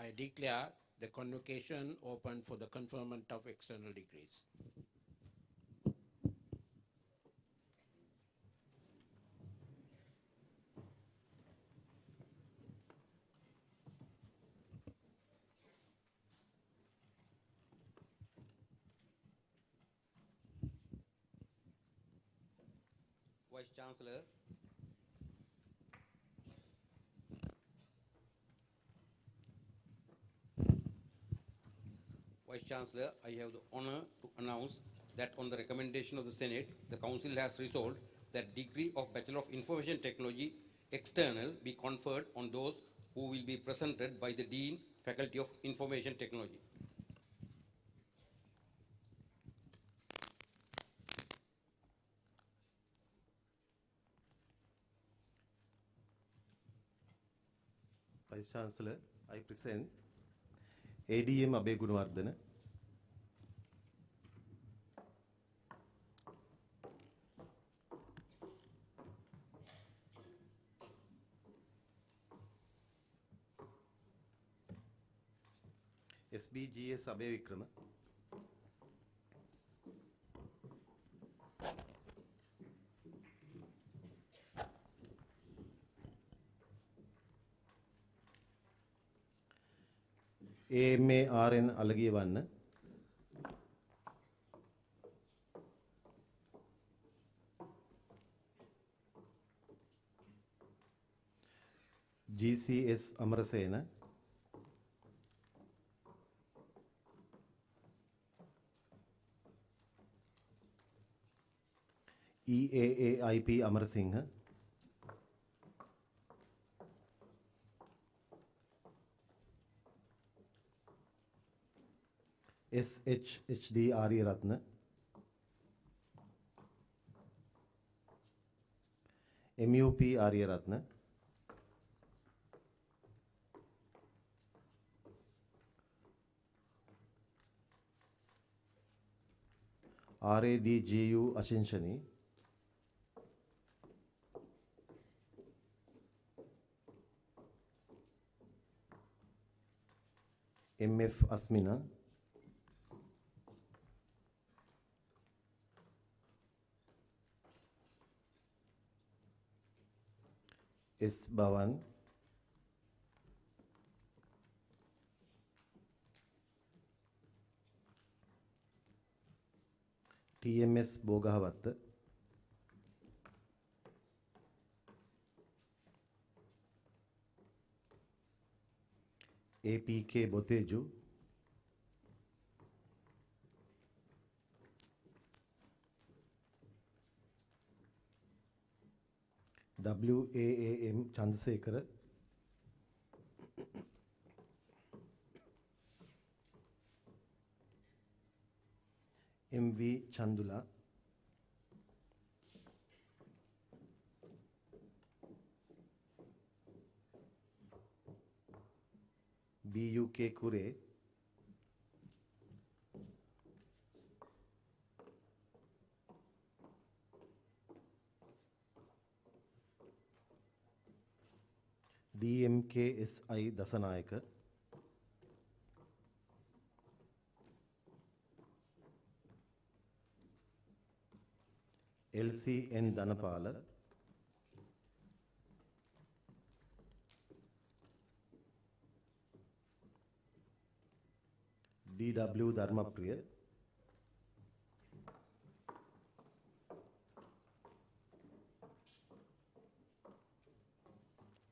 I declare the convocation open for the conferment of external degrees. Vice Chancellor, Vice Chancellor, I have the honor to announce that on the recommendation of the Senate, the Council has resolved that degree of Bachelor of Information Technology external be conferred on those who will be presented by the Dean, Faculty of Information Technology. Vice Chancellor, I present ADM Abegunawardena, SBGS Abevikrama, AMARN Alagiyawanna, GCS Amarasena, EAAIP Amarasinghe, SHHD Aryaratna, MUP Aryaratna, RADGU Ashinshani, MF Asmina, S Bhavan, TMS Bogahavatta, APK Boteju, WAAM Chandrasekhara, MV Chandula, BUK Kure, DMKSI Dasanayaka, LCN Danapala, DW Dharmapriya,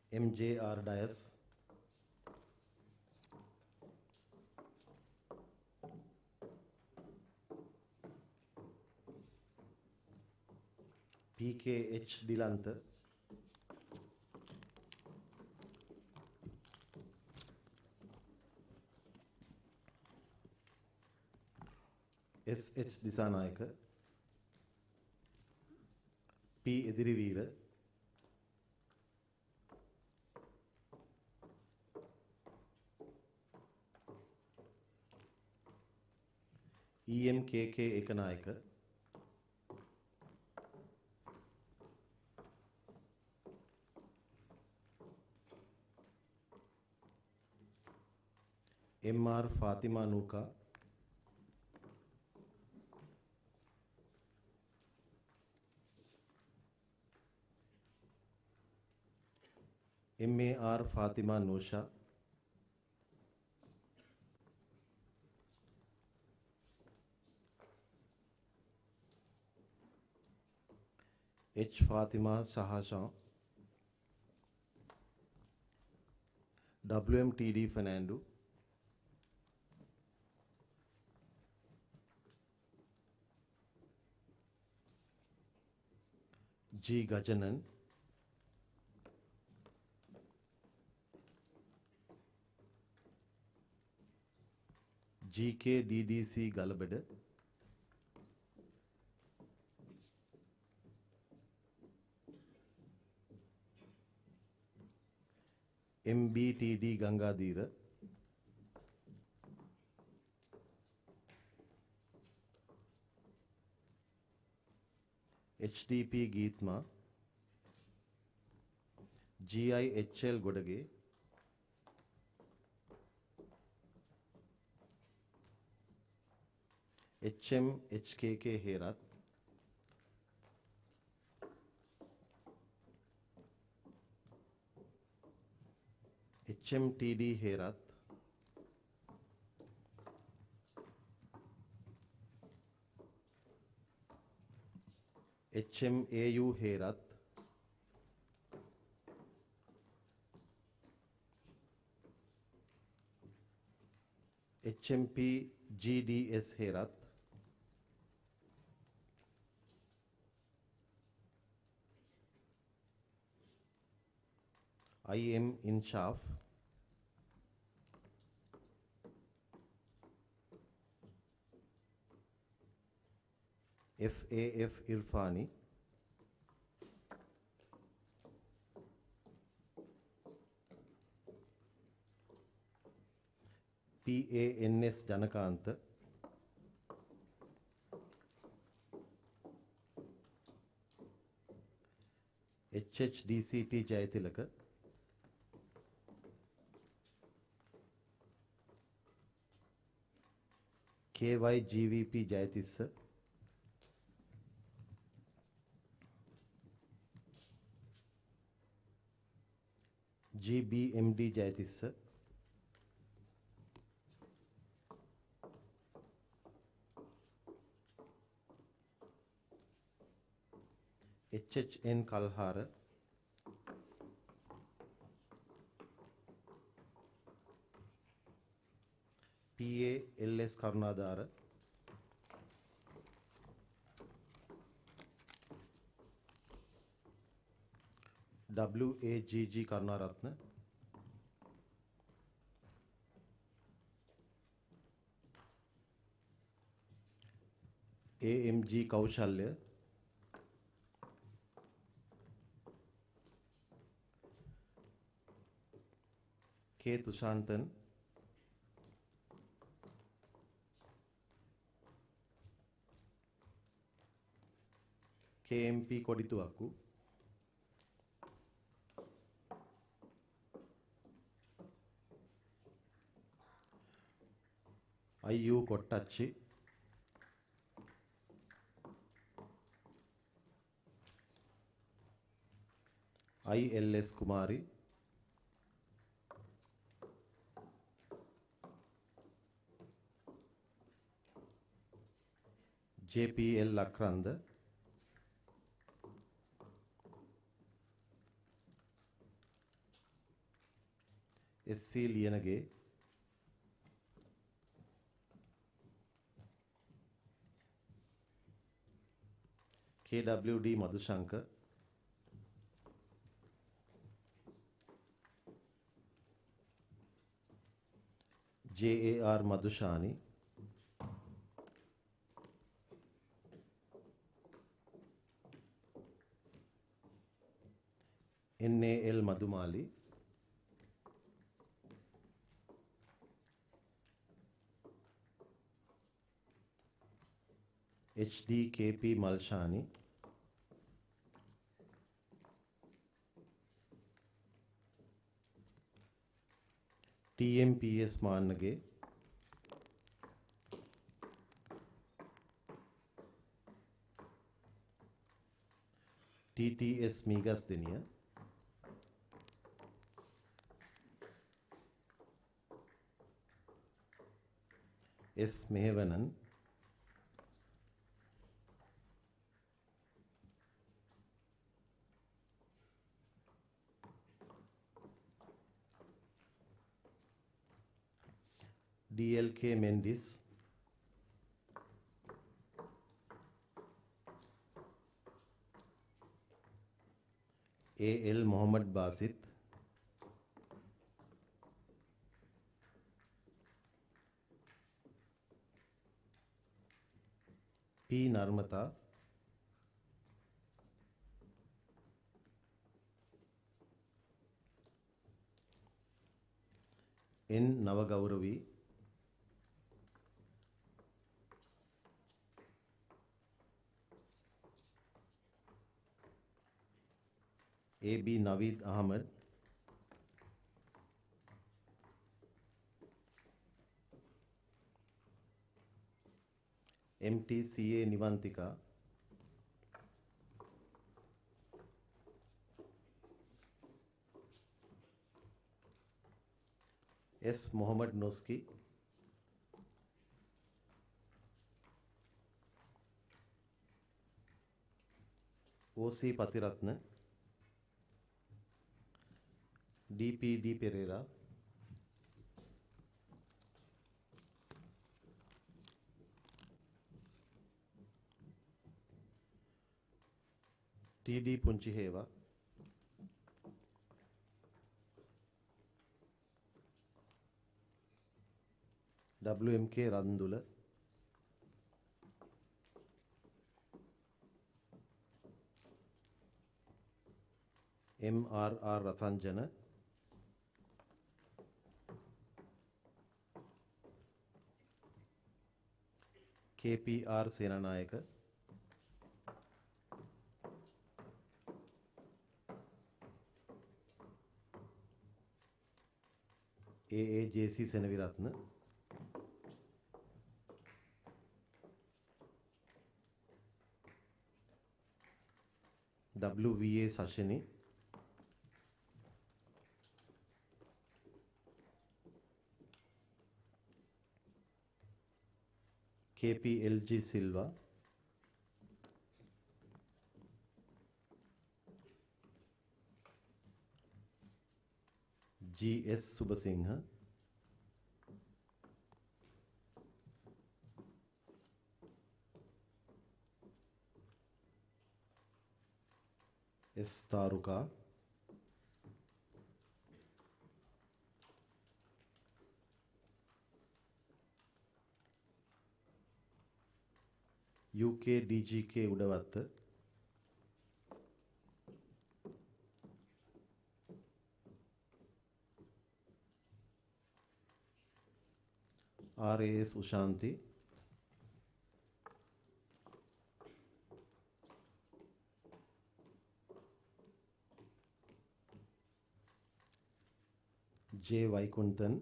MJR Dias, PKH Dilantha, SH Disanayaka, P Edirivira, EMKK Ekanayaka, MR Fatima Nuka, MAR Fatima Nosha, H Fatima Sahashan, WMTD Fernando, G Gajanan, GKDDC Galabeda, MBTD Gangadhira, HDP Geetma, GIHL Godage, HKK Herat, HMTD Herat, HMAU Herat, HMP GDS Herat, IM Inshaf, FAF Irfani, PANS Janakanta, HHDCT Jayatilaka, KYGVP Jayatissa, GBMD Jayatissa, HHN Kalhara, PALS Karnadara, WAGG Karnaratna, AMG Kaushalya, K Tushantan, KMP Kodituaku, IU Kottachi, ILS Kumari, JPL Lakranda, SC Lianage, KWD Madhushankar, JAR Madhushani, NAL Madhumali, HDKP Malshani, TMPS Manage, TTS මීගස්දෙනිය S මෙහෙවනන් DLK Mendis AL Mohammad Basit P Narmata N Navagauravi AB Naveed Ahmed MTCA Nivantika S Mohammad Noski OC Patiratna DPD Pereira TD Punchiheva WMK Randula MRR Rasanjana KPR Senanayaka AAJC Senaviratna WVA Sashini KPLG Silva GS Subasingha S Taruka UK DGK Udavatta RAS Ushanti J Vaikunthan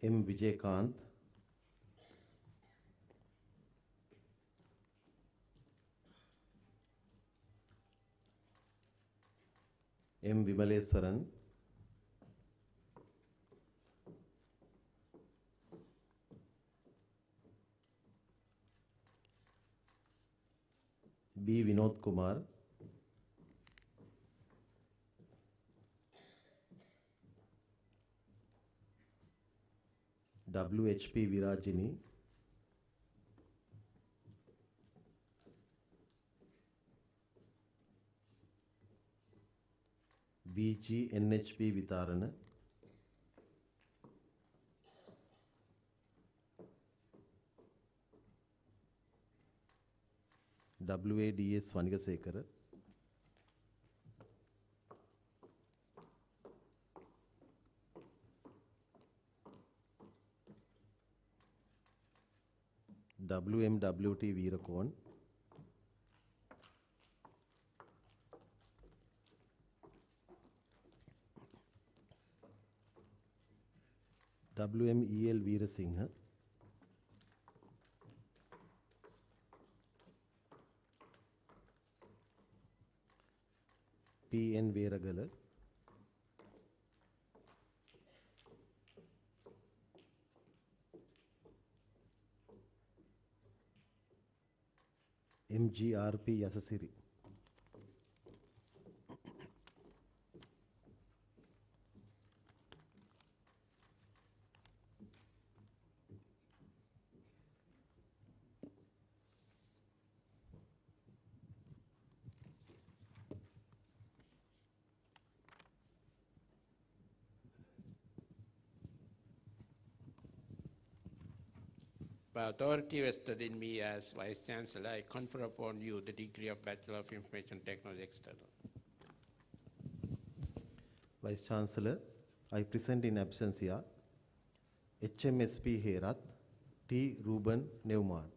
M Vijaykanth M Vimaleswaran B Vinod Kumar WHP Virajini BG NHP Vitarana WADS Vanigasekara WMWT Veerakon WMEL Veerasinghe, PN Veragala, MGRP Yasasiri. By authority vested in me as Vice Chancellor, I confer upon you the degree of Bachelor of Information Technology External. Vice Chancellor, I present in absentia HMSP Herat T. Ruben Neumann.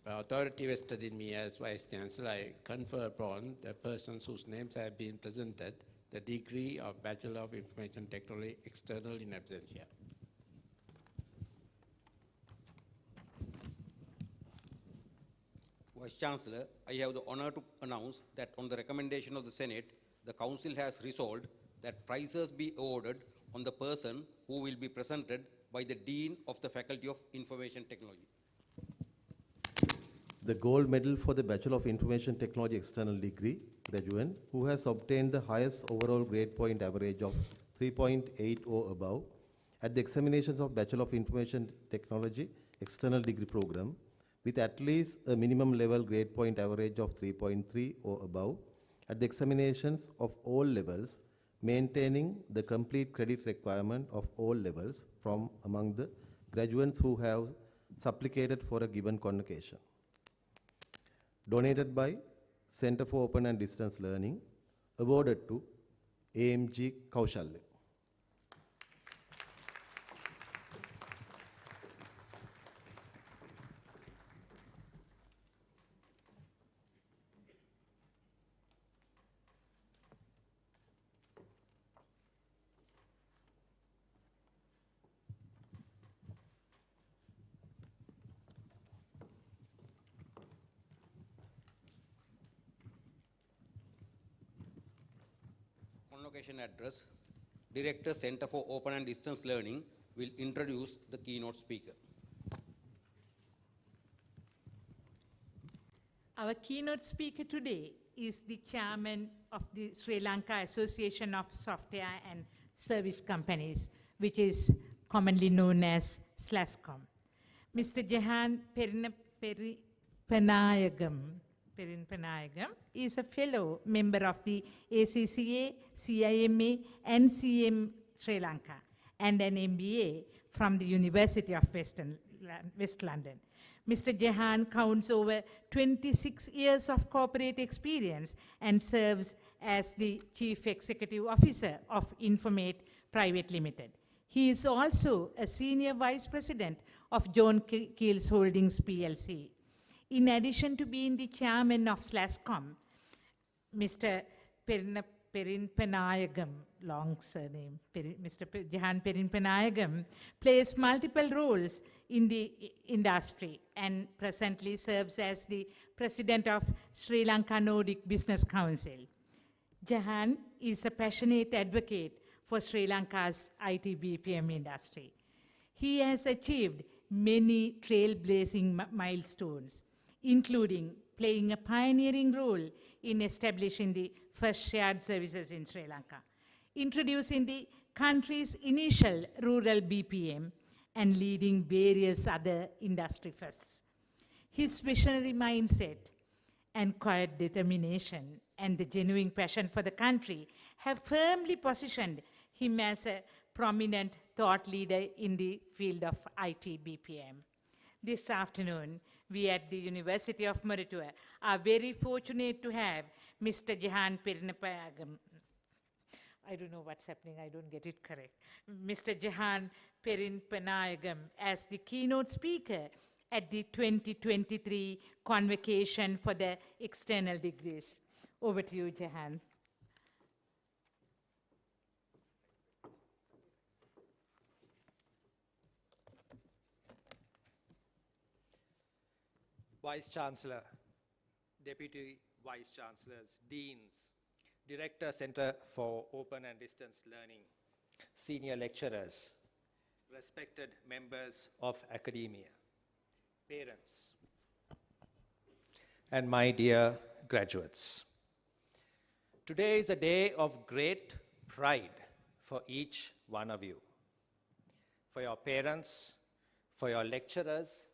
By authority vested in me as Vice Chancellor, I confer upon the persons whose names have been presented the degree of Bachelor of Information Technology External in absentia. Vice Chancellor, I have the honor to announce that on the recommendation of the Senate, the Council has resolved that prizes be awarded on the person who will be presented by the Dean of the Faculty of Information Technology. The gold medal for the Bachelor of Information Technology External degree graduate who has obtained the highest overall grade point average of 3.80 above at the examinations of Bachelor of Information Technology External degree program with at least a minimum level grade point average of 3.30 or above at the examinations of all levels, maintaining the complete credit requirement of all levels from among the graduates who have supplicated for a given convocation. Donated by Center for Open and Distance Learning, awarded to AMG Kaushalya. Convocation address, Director, Center for Open and Distance Learning, will introduce the keynote speaker. Our keynote speaker today is the chairman of the Sri Lanka Association of Software and Service Companies, which is commonly known as SLASCOM. Mr. Jahan Perinpanayagam is a fellow member of the ACCA, CIMA, and CM Sri Lanka, and an MBA from the University of West London. Mr. Jahan counts over 26 years of corporate experience and serves as the Chief Executive Officer of Informate Private Limited. He is also a Senior Vice President of John Keels Holdings PLC. In addition to being the chairman of SLASCOM, Mr. Perinpanayagam, long surname, Mr. Jahan Perinpanayagam, plays multiple roles in the industry and presently serves as the president of Sri Lanka Nordic Business Council. Jahan is a passionate advocate for Sri Lanka's IT BPM industry. He has achieved many trailblazing milestones, including playing a pioneering role in establishing the first shared services in Sri Lanka, introducing the country's initial rural BPM, and leading various other industry firsts. His visionary mindset and quiet determination and the genuine passion for the country have firmly positioned him as a prominent thought leader in the field of IT BPM. This afternoon, we at the University of Maratua are very fortunate to have Mr. Jahan Perinpanayagam. I don't know what's happening, I don't get it correct. Mr. Jahan Perinpanayagam as the keynote speaker at the 2023 Convocation for the External Degrees. Over to you, Jahan. Vice Chancellor, Deputy Vice Chancellors, Deans, Director, Center for Open and Distance Learning, senior lecturers, respected members of academia, parents, and my dear graduates. Today is a day of great pride for each one of you, for your parents, for your lecturers,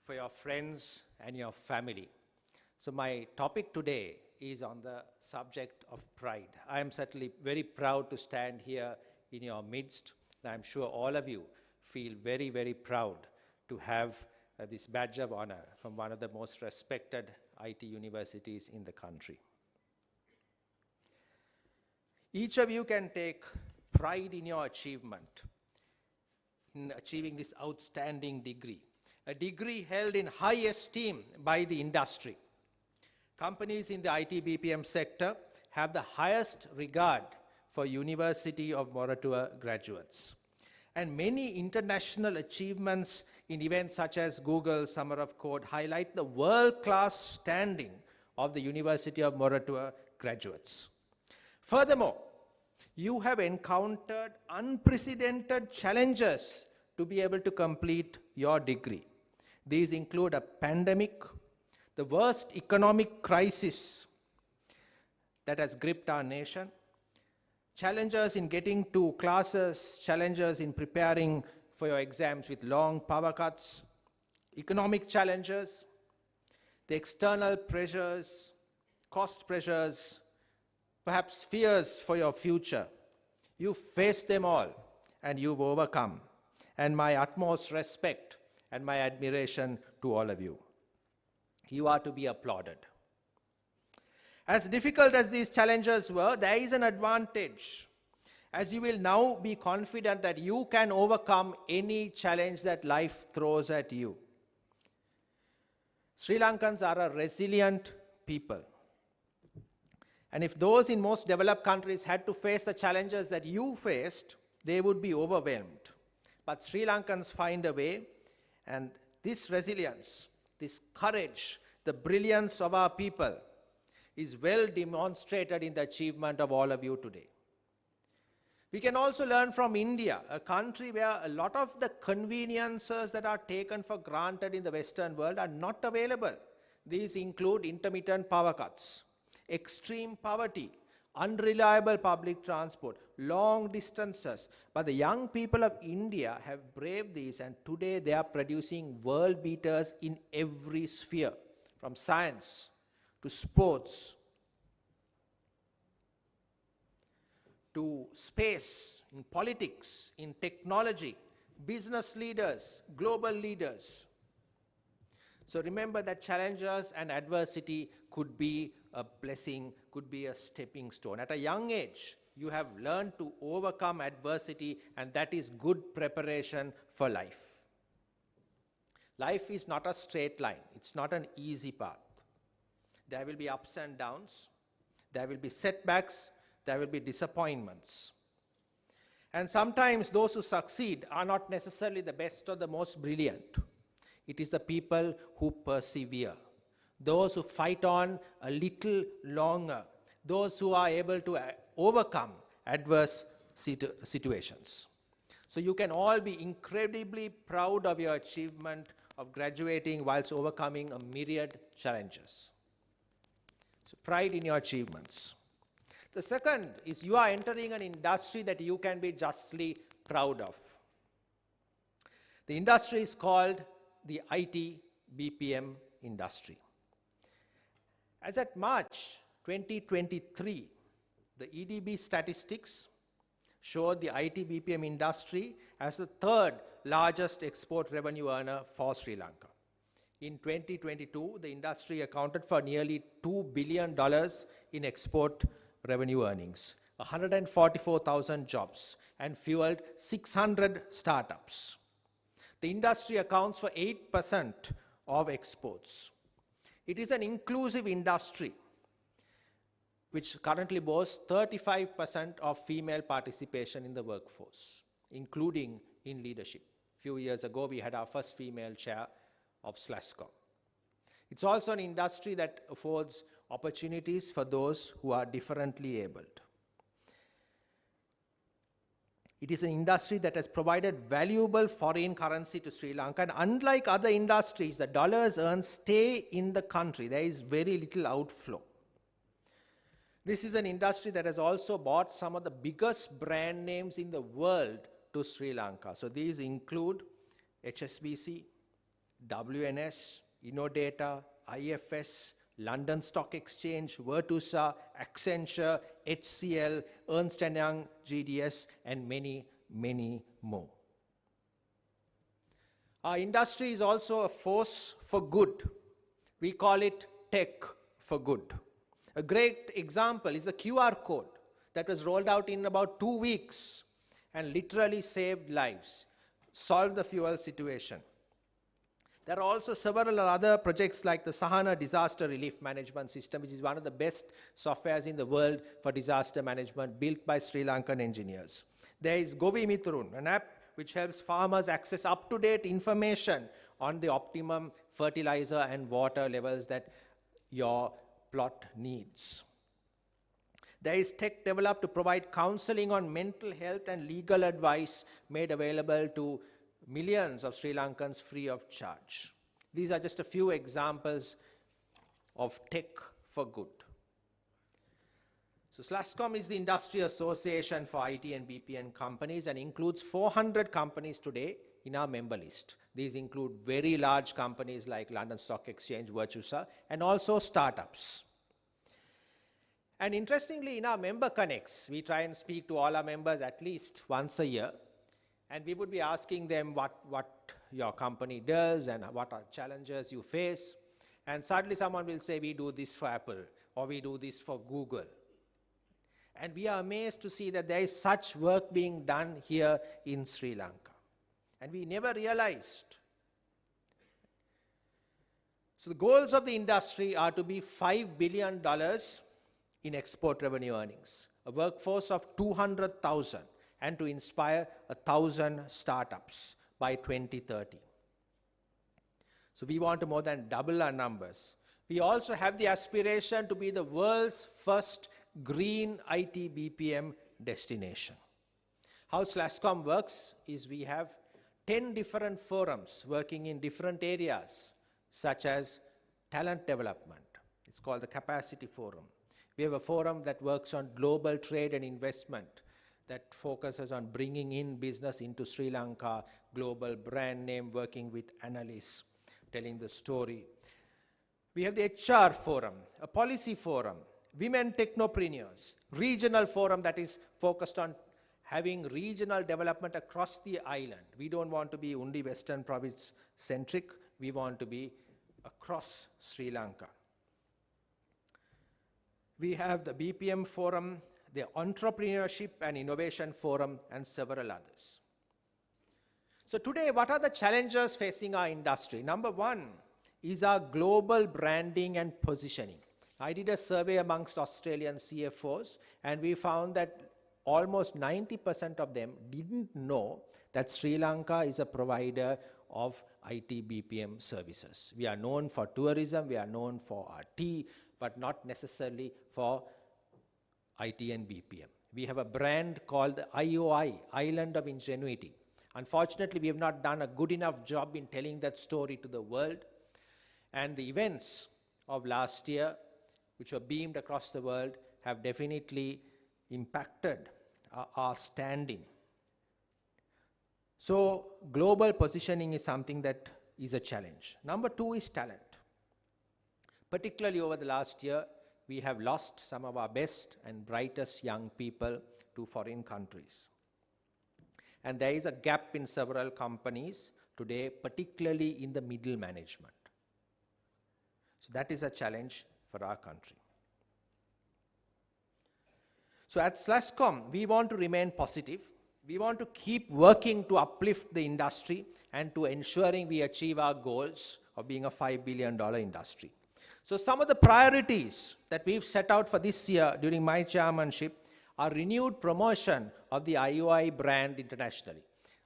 for your friends and your family. So my topic today is on the subject of pride. I am certainly very proud to stand here in your midst. I'm sure all of you feel very, very proud to have this badge of honor from one of the most respected IT universities in the country. Each of you can take pride in your achievement, in achieving this outstanding degree, a degree held in high esteem by the industry. Companies in the IT BPM sector have the highest regard for University of Moratuwa graduates. And many international achievements in events such as Google Summer of Code highlight the world-class standing of the University of Moratuwa graduates. Furthermore, you have encountered unprecedented challenges to be able to complete your degree. These include a pandemic, the worst economic crisis that has gripped our nation, challenges in getting to classes, challenges in preparing for your exams with long power cuts, economic challenges, the external pressures, cost pressures, perhaps fears for your future. You've faced them all and you've overcome. And my utmost respect and my admiration to all of you. You are to be applauded. As difficult as these challenges were, there is an advantage, as you will now be confident that you can overcome any challenge that life throws at you. Sri Lankans are a resilient people. And if those in most developed countries had to face the challenges that you faced, they would be overwhelmed. But Sri Lankans find a way, and this resilience, this courage, the brilliance of our people is well demonstrated in the achievement of all of you today. We can also learn from India, a country where a lot of the conveniences that are taken for granted in the Western world are not available. These include intermittent power cuts, extreme poverty, unreliable public transport, long distances. But the young people of India have braved these, and today they are producing world beaters in every sphere, from science to sports, to space, in politics, in technology, business leaders, global leaders. So remember that challenges and adversity could be a blessing, could be a stepping stone. At a young age, you have learned to overcome adversity, and that is good preparation for life. Life is not a straight line. It's not an easy path. There will be ups and downs. There will be setbacks. There will be disappointments. And sometimes those who succeed are not necessarily the best or the most brilliant. It is the people who persevere, those who fight on a little longer, those who are able to overcome adverse situations. So you can all be incredibly proud of your achievement of graduating whilst overcoming a myriad challenges. So pride in your achievements. The second is you are entering an industry that you can be justly proud of. The industry is called the IT BPM industry. As at March 2023, the EDB statistics showed the IT BPM industry as the third largest export revenue earner for Sri Lanka. In 2022, the industry accounted for nearly $2 billion in export revenue earnings, 144,000 jobs, and fueled 600 startups. The industry accounts for 8% of exports. It is an inclusive industry which currently boasts 35% of female participation in the workforce, including in leadership. A few years ago, we had our first female chair of SLASCOM. It's also an industry that affords opportunities for those who are differently abled. It is an industry that has provided valuable foreign currency to Sri Lanka, and unlike other industries, the dollars earned stay in the country. There is very little outflow. This is an industry that has also brought some of the biggest brand names in the world to Sri Lanka. So these include HSBC, WNS, Innodata, IFS, London Stock Exchange, Virtusa, Accenture, HCL, Ernst & Young, GDS, and many, many more. Our industry is also a force for good. We call it tech for good. A great example is the QR code that was rolled out in about 2 weeks and literally saved lives, solved the fuel situation. There are also several other projects like the Sahana Disaster Relief Management System, which is one of the best softwares in the world for disaster management, built by Sri Lankan engineers. There is Govi Mitrun, an app which helps farmers access up-to-date information on the optimum fertilizer and water levels that your plot needs. There is tech developed to provide counseling on mental health and legal advice made available to millions of Sri Lankans free of charge. These are just a few examples of tech for good. So SLASCOM is the industry association for IT and BPM companies and includes 400 companies today in our member list. These include very large companies like London Stock Exchange, Virtusa, and also startups. And interestingly, in our member connects, we try and speak to all our members at least once a year. And we would be asking them what your company does and what are challenges you face. And suddenly someone will say, we do this for Apple, or we do this for Google. And we are amazed to see that there is such work being done here in Sri Lanka. And we never realized. So the goals of the industry are to be $5 billion in export revenue earnings, a workforce of 200,000, and to inspire 1,000 startups by 2030. So we want to more than double our numbers. We also have the aspiration to be the world's first green IT BPM destination. How SLASCOM works is we have 10 different forums working in different areas, such as talent development. It's called the Capacity Forum. We have a forum that works on global trade and investment, that focuses on bringing in business into Sri Lanka, global brand name, working with analysts, telling the story. We have the HR forum, a policy forum, women technopreneurs, regional forum that is focused on having regional development across the island. We don't want to be only Western Province centric, we want to be across Sri Lanka. We have the BPM forum, the Entrepreneurship and Innovation Forum, and several others. So today, what are the challenges facing our industry? Number one is our global branding and positioning. I did a survey amongst Australian CFOs, and we found that almost 90% of them didn't know that Sri Lanka is a provider of IT BPM services. We are known for tourism, we are known for our tea, but not necessarily for IT and BPM. We have a brand called the IOI, Island of Ingenuity. Unfortunately, we have not done a good enough job in telling that story to the world. And the events of last year, which were beamed across the world, have definitely impacted our standing. So global positioning is something that is a challenge. Number two is talent. Particularly over the last year, we have lost some of our best and brightest young people to foreign countries. And there is a gap in several companies today, particularly in the middle management. So that is a challenge for our country. So at SLASCOM, we want to remain positive. We want to keep working to uplift the industry and to ensuring we achieve our goals of being a $5 billion industry. So some of the priorities that we've set out for this year during my chairmanship are renewed promotion of the IOI brand internationally.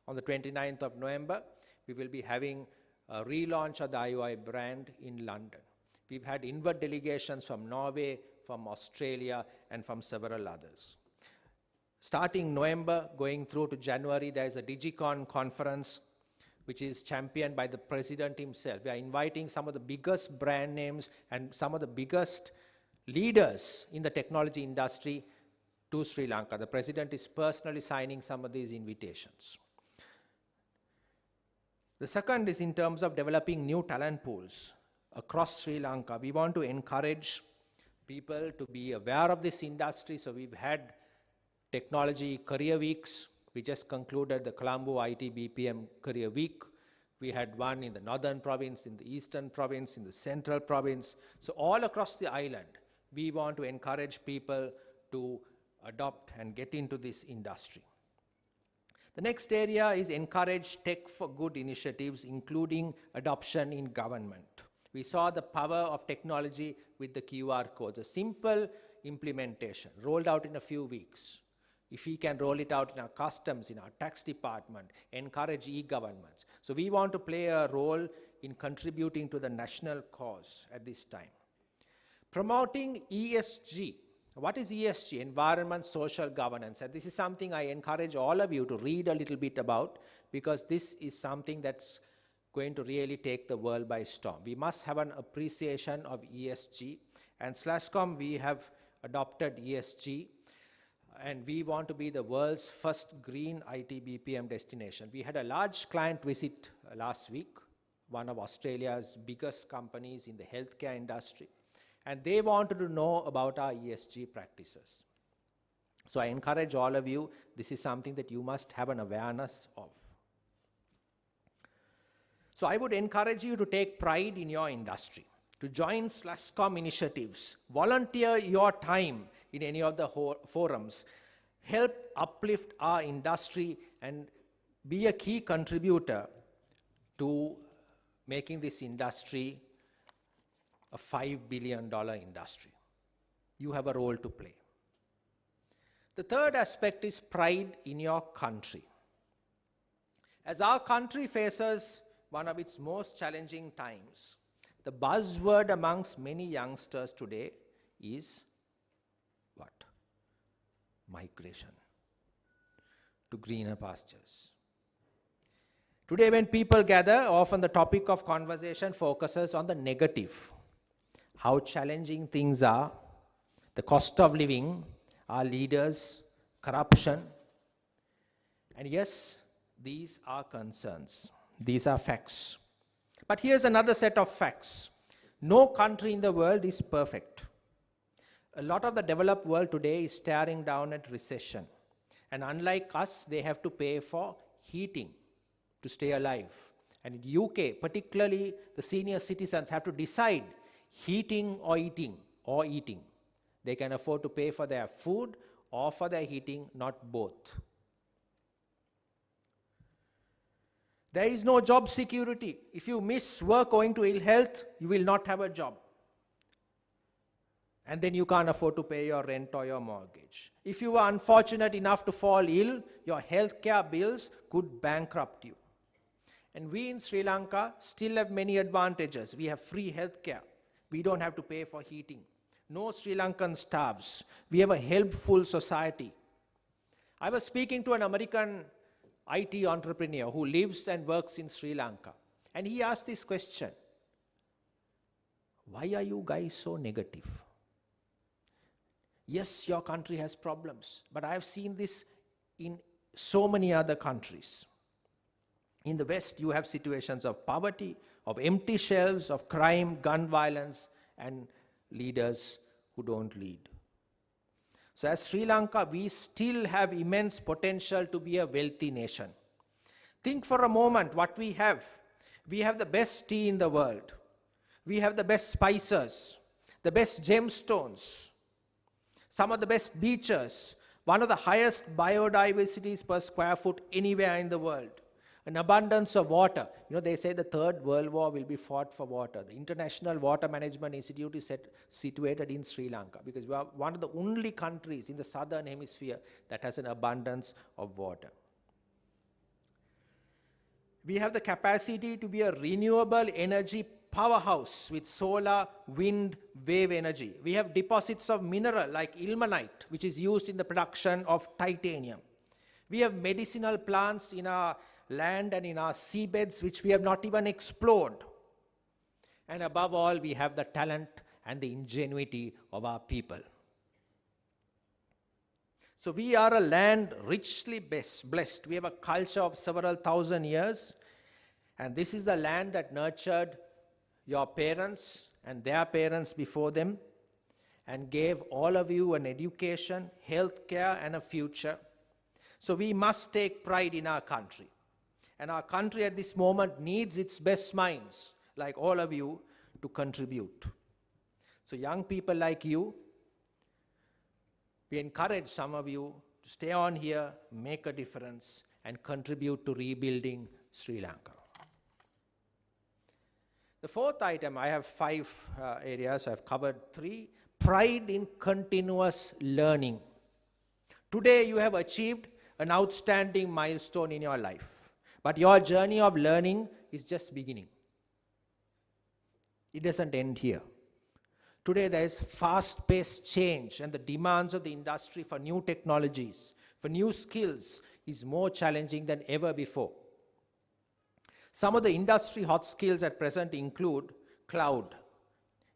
On the 29th of November, we will be having a relaunch of the IOI brand in London. We've had inward delegations from Norway, from Australia, and from several others. Starting November, going through to January, there is a DigiCon conference, which is championed by the president himself. We are inviting some of the biggest brand names and some of the biggest leaders in the technology industry to Sri Lanka. The president is personally signing some of these invitations. The second is in terms of developing new talent pools across Sri Lanka. We want to encourage people to be aware of this industry. So we've had technology career weeks. We just concluded the Colombo IT BPM Career Week. We had one in the northern province, in the eastern province, in the central province. So all across the island, we want to encourage people to adopt and get into this industry. The next area is encourage tech for good initiatives, including adoption in government. We saw the power of technology with the QR codes, a simple implementation rolled out in a few weeks. If we can roll it out in our customs, in our tax department, encourage e-governments. So we want to play a role in contributing to the national cause at this time. Promoting ESG. What is ESG? Environment, social governance. And this is something I encourage all of you to read a little bit about, because this is something that's going to really take the world by storm. We must have an appreciation of ESG. And SLASCOM, we have adopted ESG. And we want to be the world's first green IT BPM destination. We had a large client visit last week, one of Australia's biggest companies in the healthcare industry. And they wanted to know about our ESG practices. So I encourage all of you, this is something that you must have an awareness of. So I would encourage you to take pride in your industry, to join SLASCOM initiatives, volunteer your time in any of the forums, help uplift our industry and be a key contributor to making this industry a $5 billion industry. You have a role to play. The third aspect is pride in your country. As our country faces one of its most challenging times, the buzzword amongst many youngsters today is what? Migration to greener pastures. Today when people gather, often the topic of conversation focuses on the negative. How challenging things are, the cost of living, our leaders, corruption. And yes, these are concerns. These are facts. But here's another set of facts. No country in the world is perfect. A lot of the developed world today is staring down at recession. And unlike us, they have to pay for heating to stay alive. And in UK, particularly the senior citizens have to decide heating or eating, They can afford to pay for their food or for their heating, not both. There is no job security. If you miss work owing to ill health, you will not have a job. And then you can't afford to pay your rent or your mortgage. If you are unfortunate enough to fall ill, your healthcare bills could bankrupt you. And we in Sri Lanka still have many advantages. We have free healthcare. We don't have to pay for heating. No Sri Lankan starves. We have a helpful society. I was speaking to an American IT entrepreneur who lives and works in Sri Lanka. And he asked this question: why are you guys so negative? Yes, your country has problems, but I have seen this in so many other countries. In the West, you have situations of poverty, of empty shelves, of crime, gun violence, and leaders who don't lead. So as Sri Lanka, we still have immense potential to be a wealthy nation. Think for a moment what we have. We have the best tea in the world. We have the best spices, the best gemstones, some of the best beaches, one of the highest biodiversities per square foot anywhere in the world, an abundance of water. You know, they say the Third World War will be fought for water. The International Water Management Institute is situated in Sri Lanka because we are one of the only countries in the southern hemisphere that has an abundance of water. We have the capacity to be a renewable energy powerhouse with solar, wind, wave energy. We have deposits of mineral like ilmenite, which is used in the production of titanium. We have medicinal plants in our land and in our seabeds which we have not even explored. And above all, we have the talent and the ingenuity of our people. So we are a land richly blessed. We have a culture of several thousand years. And this is the land that nurtured your parents and their parents before them and gave all of you an education, health care, and a future. So we must take pride in our country. And our country at this moment needs its best minds, like all of you, to contribute. So young people like you, we encourage some of you to stay on here, make a difference, and contribute to rebuilding Sri Lanka. The fourth item, I have 5 areas, I've covered 3. Pride in continuous learning. Today you have achieved an outstanding milestone in your life, but your journey of learning is just beginning. It doesn't end here. Today there is fast-paced change, and the demands of the industry for new technologies, for new skills, is more challenging than ever before. Some of the industry hot skills at present include cloud,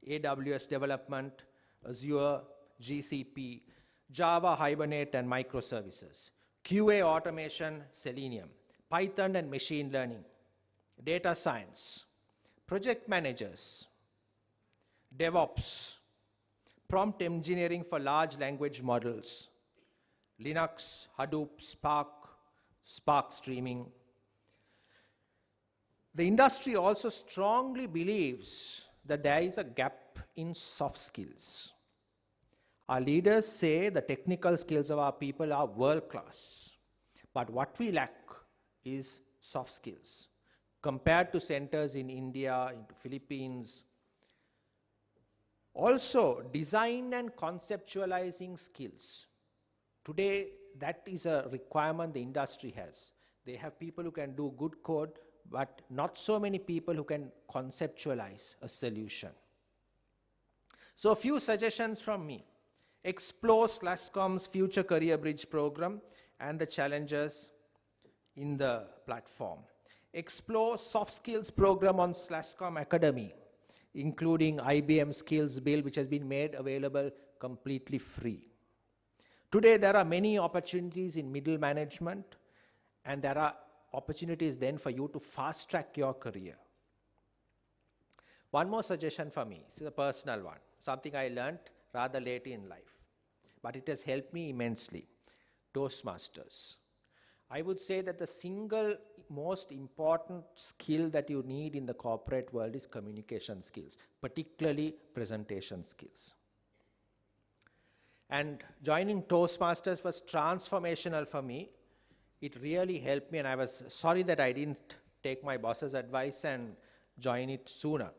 AWS development, Azure, GCP, Java, Hibernate, and microservices, QA automation, Selenium, Python and machine learning, data science, project managers, DevOps, prompt engineering for large language models, Linux, Hadoop, Spark streaming. The industry also strongly believes that there is a gap in soft skills. Our leaders say the technical skills of our people are world class, but what we lack is soft skills. Compared to centers in India, in the Philippines, also, design and conceptualizing skills. Today, that is a requirement the industry has. They have people who can do good code, but not so many people who can conceptualize a solution. So a few suggestions from me. Explore SLASSCOM's Future Career Bridge program and the challenges in the platform. Explore soft skills program on SLASSCOM Academy, including IBM Skills Build, which has been made available completely free. Today, there are many opportunities in middle management, and there are opportunities then for you to fast-track your career. One more suggestion for me, this is a personal one, something I learned rather late in life, but it has helped me immensely. Toastmasters. I would say that the single most important skill that you need in the corporate world is communication skills, particularly presentation skills. And joining Toastmasters was transformational for me. It really helped me, and I was sorry that I didn't take my boss's advice and join it sooner.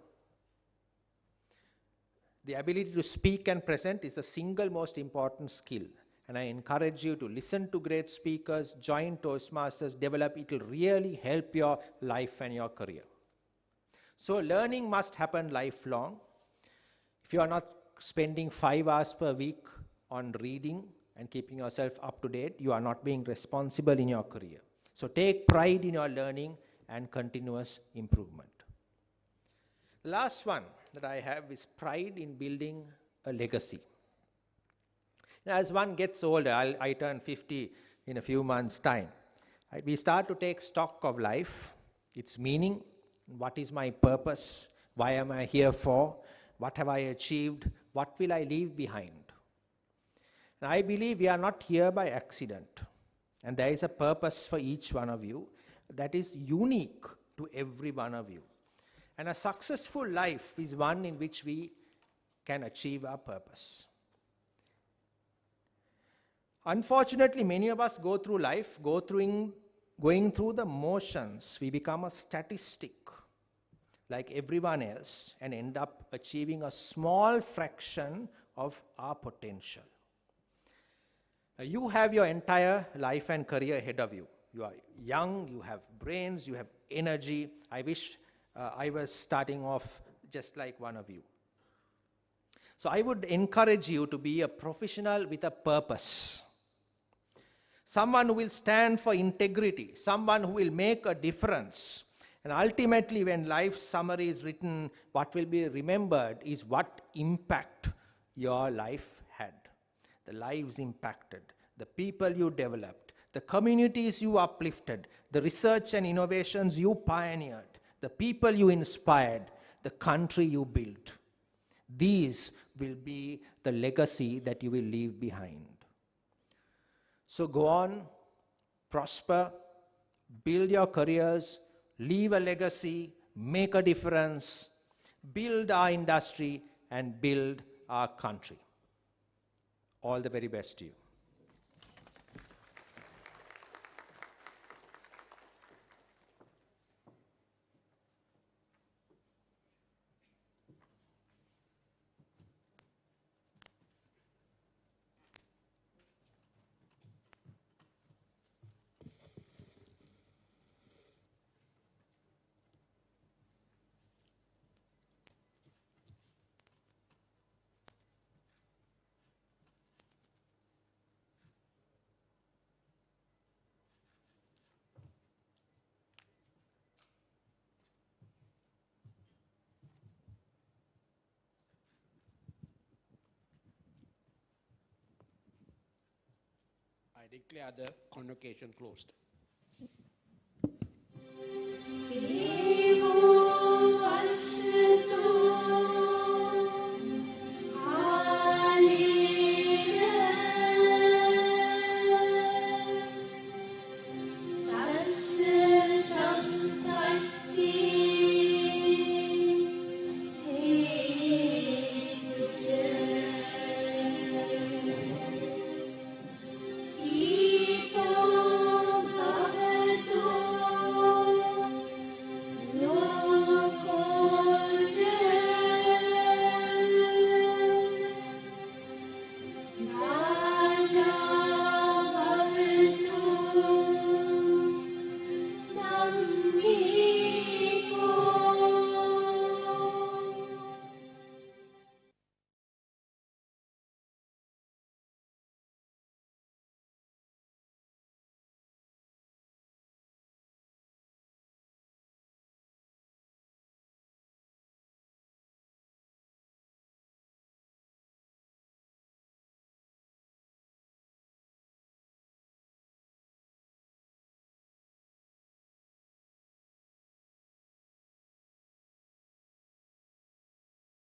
The ability to speak and present is the single most important skill. And I encourage you to listen to great speakers, join Toastmasters, develop. It will really help your life and your career. So learning must happen lifelong. If you are not spending 5 hours per week on reading and keeping yourself up to date, you are not being responsible in your career. So take pride in your learning and continuous improvement. The last one that I have is pride in building a legacy. Now, as one gets older, I turn 50 in a few months' time. We start to take stock of life, its meaning, what is my purpose, why am I here for, what have I achieved, what will I leave behind. And I believe we are not here by accident, and there is a purpose for each one of you that is unique to every one of you. And a successful life is one in which we can achieve our purpose. Unfortunately, many of us go through life, going through the motions. We become a statistic like everyone else and end up achieving a small fraction of our potential. Now, you have your entire life and career ahead of you. You are young, you have brains, you have energy. I wish I was starting off just like one of you. So I would encourage you to be a professional with a purpose. Someone who will stand for integrity, someone who will make a difference. And ultimately, when life summary is written, what will be remembered is what impact your life had. The lives impacted, the people you developed, the communities you uplifted, the research and innovations you pioneered, the people you inspired, the country you built. These will be the legacy that you will leave behind. So go on, prosper, build your careers, leave a legacy, make a difference, build our industry, and build our country. All the very best to you. I declare the convocation closed.